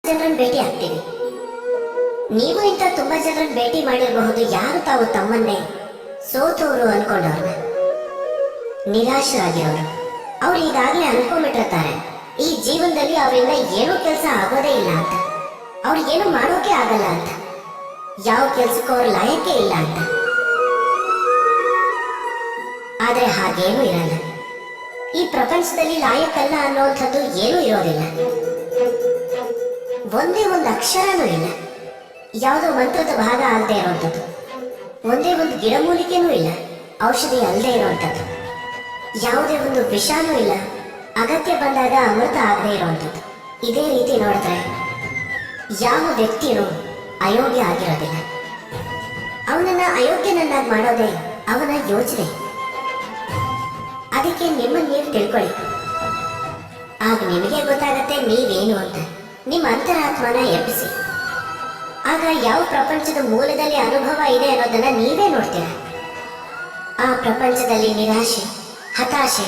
ಜನರನ್ನು ಭೇಟಿ ಆಗ್ತೀವಿ. ನೀವು ಇಂಥ ತುಂಬಾ ಜನರನ್ನು ಭೇಟಿ ಮಾಡಿರಬಹುದು. ಯಾರು ತಾವು ತಮ್ಮನ್ನೇ ಸೋತವರು ಅನ್ಕೊಂಡವ್ರನ್ನ, ನಿರಾಶರಾಗಿರೋರು. ಅವ್ರು ಈಗಾಗಲೇ ಅನ್ಕೊಂಡ್ಬಿಟ್ಟಿರ್ತಾರೆ ಈ ಜೀವನದಲ್ಲಿ ಅವರಿಂದ ಏನೂ ಕೆಲಸ ಆಗೋದೇ ಇಲ್ಲ ಅಂತ, ಅವ್ರಿಗೇನು ಮಾಡೋಕೆ ಆಗಲ್ಲ ಅಂತ, ಯಾವ ಕೆಲ್ಸಕ್ಕೂ ಅವ್ರ ಲಾಯಕ್ಕೆ ಇಲ್ಲ ಅಂತ. ಆದ್ರೆ ಹಾಗೇನೂ ಇರಲ್ಲ. ಈ ಪ್ರಪಂಚದಲ್ಲಿ ಲಾಯಕ್ಕಲ್ಲ ಅನ್ನೋಂಥದ್ದು ಏನೂ ಇರೋದಿಲ್ಲ. ಒಂದೇ ಒಂದು ಅಕ್ಷರನೂ ಇಲ್ಲ, ಯಾವುದೋ ಮಂತ್ರದ ಭಾಗ ಆಗದೆ ಇರುವಂಥದ್ದು. ಒಂದೇ ಒಂದು ಗಿಡಮೂಲಿಕೆನೂ ಇಲ್ಲ, ಔಷಧಿ ಅಲ್ಲದೆ ಇರುವಂಥದ್ದು. ಯಾವುದೇ ಒಂದು ವಿಷಾನೂ ಇಲ್ಲ, ಅಗತ್ಯ ಬಂದಾಗ ಅಮೃತ ಆಗದೆ ಇರುವಂಥದ್ದು. ಇದೇ ರೀತಿ ನೋಡಿದ್ರೆ ಯಾವ ವ್ಯಕ್ತಿಯೂ ಅಯೋಗ್ಯ ಆಗಿರೋದಿಲ್ಲ. ಅವನನ್ನ ಅಯೋಗ್ಯನನ್ನಾಗಿ ಮಾಡೋದೇ ಅವನ ಯೋಚನೆ. ಅದಕ್ಕೆ ನಿಮ್ಮನ್ನು ನೀವು ತಿಳ್ಕೊಳ್ಳಿ. ಆಗ ನಿಮಗೆ ಗೊತ್ತಾಗತ್ತೆ ನೀವೇನು ಅಂತ. ನಿಮ್ಮ ಅಂತರಾತ್ಮನ ಎಬ್ಬಿಸಿ. ಆಗ ಯಾವ ಪ್ರಪಂಚದ ಮೂಲದಲ್ಲಿ ಅನುಭವ ಇದೆ ಅನ್ನೋದನ್ನ ನೀವೇ ನೋಡ್ತೀರ. ಆ ಪ್ರಪಂಚದಲ್ಲಿ ನಿರಾಶೆ, ಹತಾಶೆ,